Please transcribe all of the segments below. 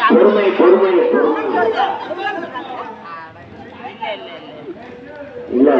பொறுமை பொறுமை இல்ல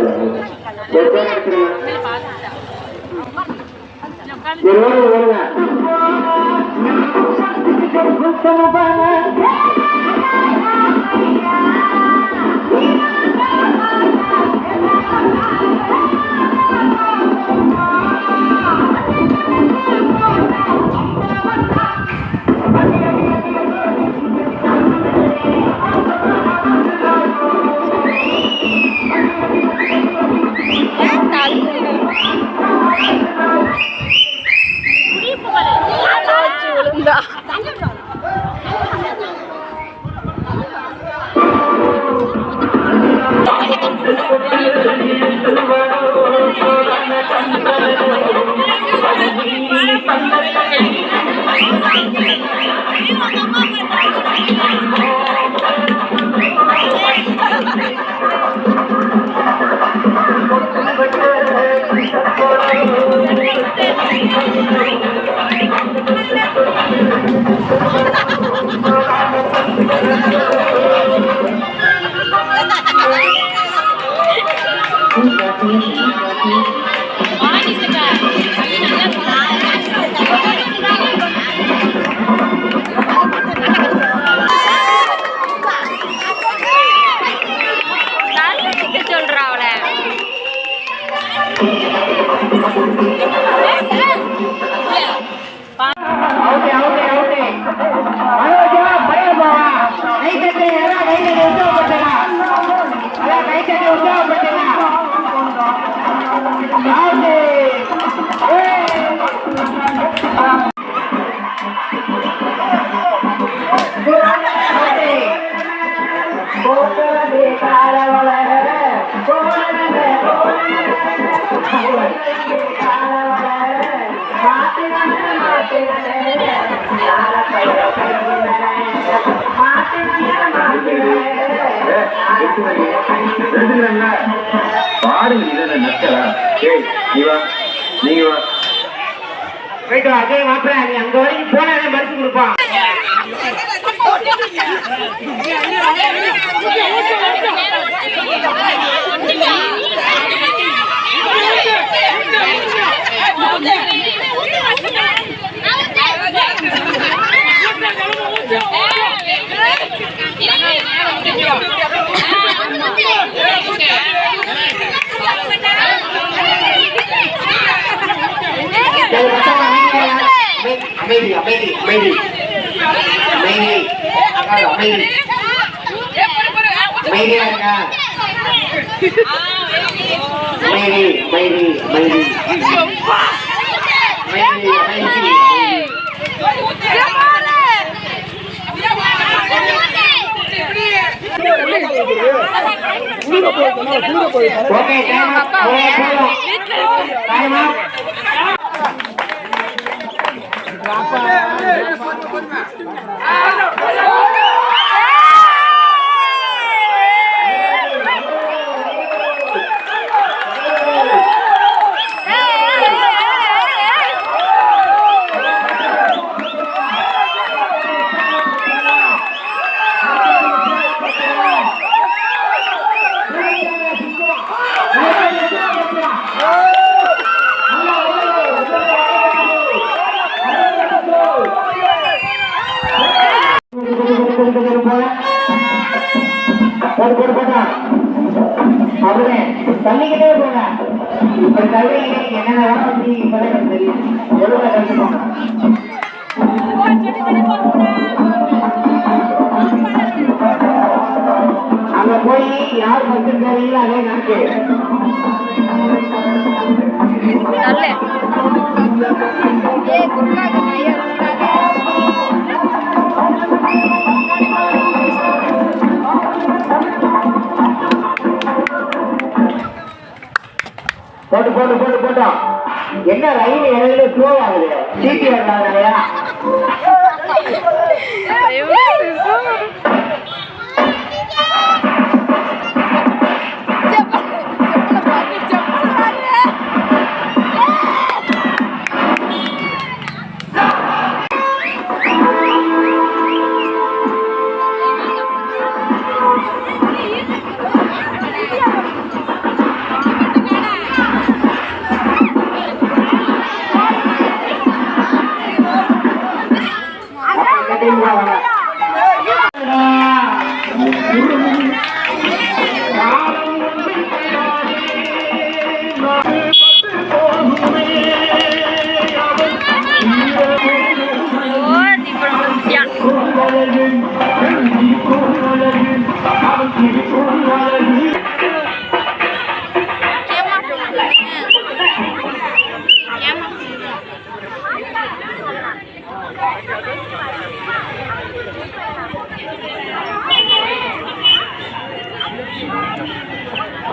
பாருங்க இதை நக்கலா நீங்க போயிட்டு அதே மாப்பிள்ள நீ அங்க வரைக்கும் போனாலே மறுத்து கொடுப்பான். அமைதி அமைதி அமைதி அமைதி அமைதி அமைதியா இருங்க. அமைதி அமைதி அமைதி அமைதி ஓகே தள்ளிக்கிட்டே போங்க. இப்ப தள்ளிக்கிட்டே என்னென்ன தெரியும் எவ்வளவு கஷ்டமா அங்க போய் யார் பத்து தேவையில்லை அதே நாக்கு போட்டு போட்டு போட்டு போட்டோம். என்ன ரயில் இடையில ஸ்லோ ஆகுது? சீட்டி வரலையா?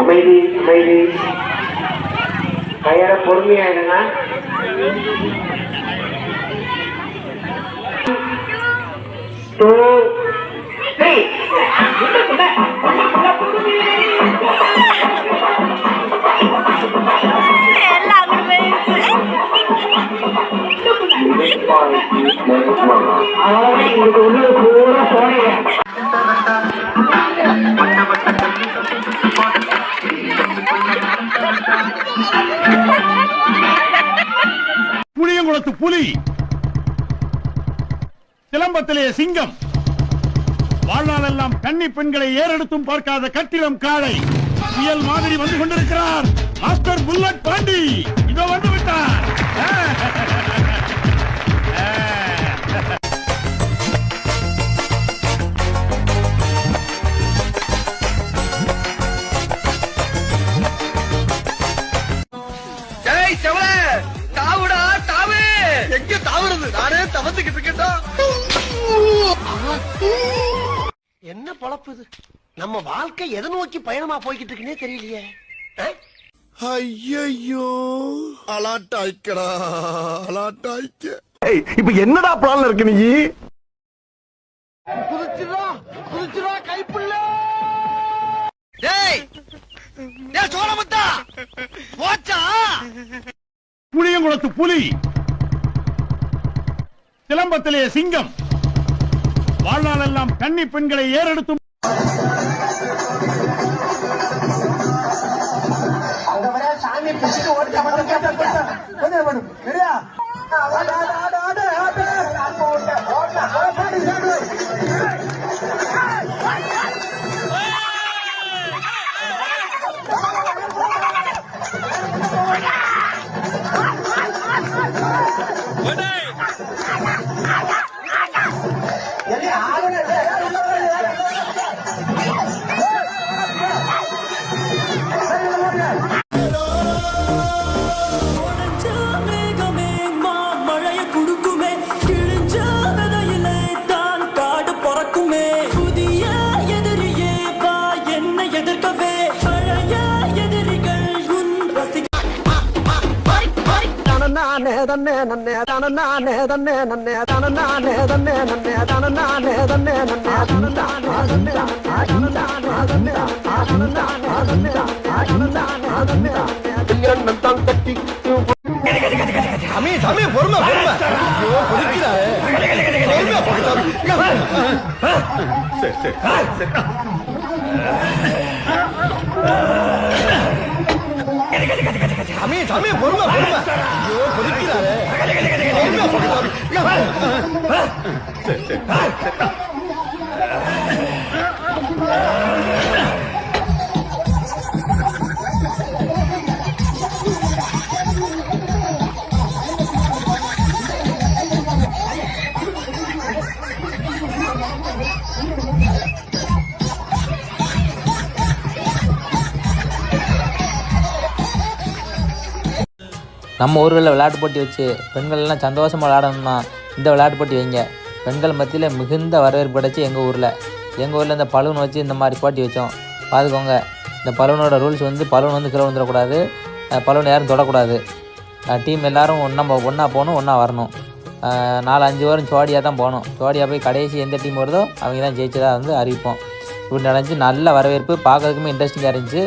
அமைதி அமைதி. கையால பொறுமையாயிடுங்க. உள்ள பூரா போனீங்க. புளியங்குளத்து புலி, சிலம்பத்திலே சிங்கம், வாழ்நாளெல்லாம் கன்னி பெண்களை ஏறெடுத்தும் பார்க்காத கட்டிடம் காளை, புயல் மாதிரி வந்து கொண்டிருக்கிறார் மாஸ்டர் புல்லட் பாண்டி. இதோ வந்து விட்டார். எங்க தாவுறது? நானே தவத்துக்கிட்டு இருக்கேன்டா. என்ன பொழப்பு இது? நம்ம வாழ்க்கை எதை நோக்கி பயணமா போய்கிட்டு இருக்குன்னே தெரியலையே. ஐயோ அலாட்டாய்க்கடா அலாட்டாய்க்க. இப்ப என்னடா பிளான்ல இருக்கு நீ? குதிச்சுடா குதிச்சுடா கைப்புள்ள. டேய் டேய் சோழமுத்தா போச்சா? புளியங்குளத்து புலி, சிலம்பத்திலே சிங்கம், வாழ்நாளெல்லாம் கன்னி பெண்களை ஏறெடுத்தும் சாமி பிடிச்சிட்டு தன்னே நன்னே தான நானே தன்னே நன்னே தான நானே தன்னே நன்னே தான நானே தன்னே நன்னே தான நானே தன்னே தான நானே தன்னே தான நானே தன்னே தான நானே தன்னே கல்யாணம் தான் கட்டி சாமி சாமி பொறுமை பொறுமை. ஐயோ குதிக்கிறாரே. சாமி சாமி பொறுமை பொறுமை. ஐயோ குதிக்கிறாரே. நம்ம ஊர்களில் விளையாட்டு போட்டி வச்சு பெண்கள்லாம் சந்தோஷமாக விளையாடணும்னா இந்த விளையாட்டு போட்டி வைங்க. பெண்கள் மத்தியில் மிகுந்த வரவேற்பு கிடச்சி எங்கள் ஊரில் இந்த பலூன் வச்சு இந்த மாதிரி போட்டி வச்சோம். பார்த்துக்கோங்க, இந்த பலூனோட ரூல்ஸ் வந்து பலூன் வந்து கீழே வந்துடக்கூடாது, பலூன் யாரும் தொடக்கூடாது. டீம் எல்லோரும் ஒன்றா போகணும், ஒன்றா வரணும். 4-5 வாரம் ஜோடியாக தான் போகணும். ஜோடியாக போய் கடைசி எந்த டீம் வருதோ அவங்க தான் ஜெயிச்சதாக வந்து அறிவிப்போம். இப்படி நடந்துச்சு. நல்ல வரவேற்பு, பார்க்கறதுக்குமே இன்ட்ரெஸ்டிங்காக இருந்துச்சு,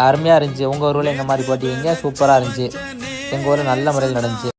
அருமையாக இருந்துச்சு. உங்கள் ஊரில் இந்த மாதிரி போட்டி வைங்க, சூப்பராக இருந்துச்சு. எங்கள் ஊரில் நல்ல முறையில் நடந்துச்சு.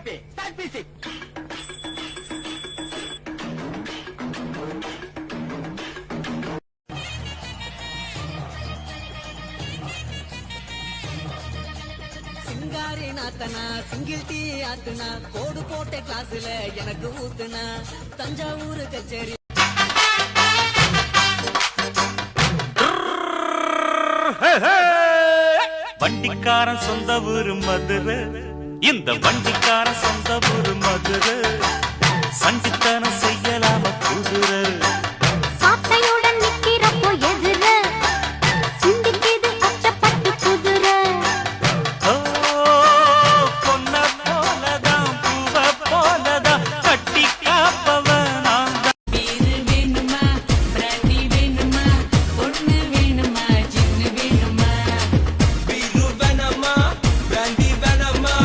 தம்பி ஸ்டார்ட் மியூசிக். சிங்காரி நாத்தனா சிங்கிள் டீ ஆத்துனா கோடு போட்ட கிளாஸ்ல எனக்கு ஊத்துனா தஞ்சாவூர் கச்சேரி வண்டிக்காரன் சொந்த ஊரு மதுரை, இந்த வண்டிக்காரன் சொந்த ஊரு மதுரை, சண்டித்தனம் செய்யலாம குதிரை. சாட்டையுடன் நிக்கிறப்போ எதிர சிந்திக்கிது அச்சப்பட்டு குதிரை. ஓ, பொன்ன போலதான் பூவ போலதான் கட்டி காப்பவன் நான் தான். பீரு வேணுமா பிராண்டி வேணுமா பொண்ணு வேணுமா ஜின்னு வேணுமா பீரு வேணாமா பிராண்டி வேணாமா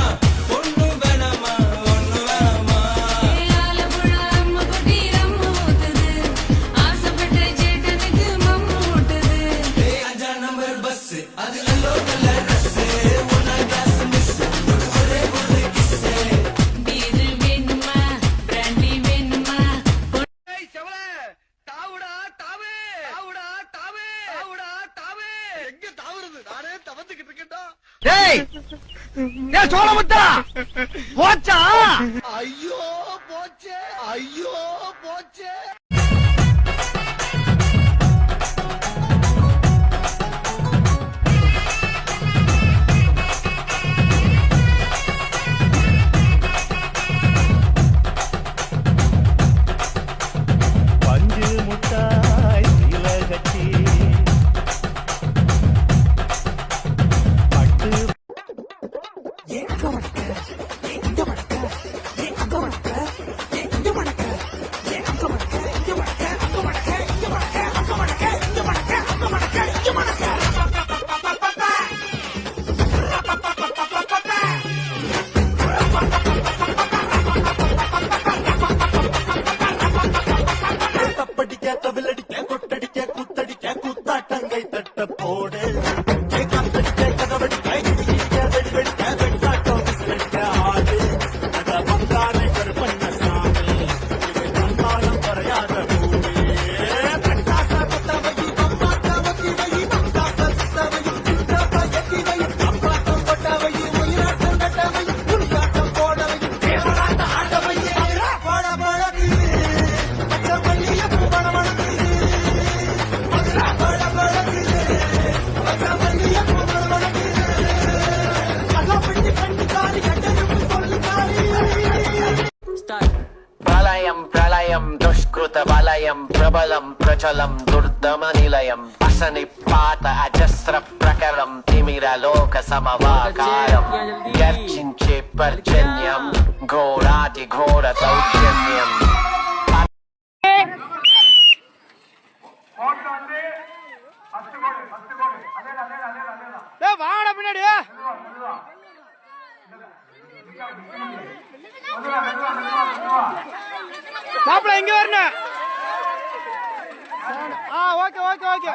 பொண்ணு வேணாமா ஒண்ணு வேணாமா ஆலப்புழ அம்ம குட்டி ரம்மு ஊத்துது ஆசைப்பட்ட சேட்டனுக்கு மம்மு ஊட்டுது அஞ்சா நம்பர் பஸ் அது அல்லோ கலர் ட்ரெஸ் ஒன்னா கிளாஸ் மிஸ் ஒரே ஒரு கிஸ் பீரு வேணுமா பிராண்டி வேணுமா ஏய் செவல தாவுடா தாவே தாவுடா தாவே தாவுடா தாவே. எங்க தாவுறது? நானே தவந்துகிட்டு இருக்கேன்டா. டேய் டேய் சோழமுத்தா போச்சா? ஐயோ போச்சே, ஐயோ போச்சே. பஞ்சு முட்டாய் சீல கட்டி பட்டு தப்படிக்க தவிலடிக்க கொட்டடிக்க குத்தடிக்க குத்தாட்டங்கை தட்ட போடு காத்தடிக்க கதவடிக்க இடிக்க வெடிவெடிக்க வெட்டாட்டம் விசிலடிக்க ஆடு அத பங்காரை கருப்பண்ண சாமி இவை கண்டாலம் குறையாத பூமி கட்டாச குத்தவை பம்பாட்ட வத்திவை பம்பாட்ட சுத்தவை சுத்தப்ப எத்திவை அப்பாட்டம் கொட்டவை உயிராட்டம் கட்டவை புலியாட்டம் போடவை தேவராட்ட ஆட்டவை போட போட ప్రళయం ప్రళయం దుష్కృత వలయం ప్రబలం ప్రచలం దుర్దమ నిలయం అసని పాత అజస్ర ప్రకరం తిమిర లోక సమవాకారం గర్జించే పర్జన్యం ఘోరాతి ఘోర దౌర్జన్యం. வாட பின்னாடி மாப்பிள்ள இங்க வரணும். Okay okay okay.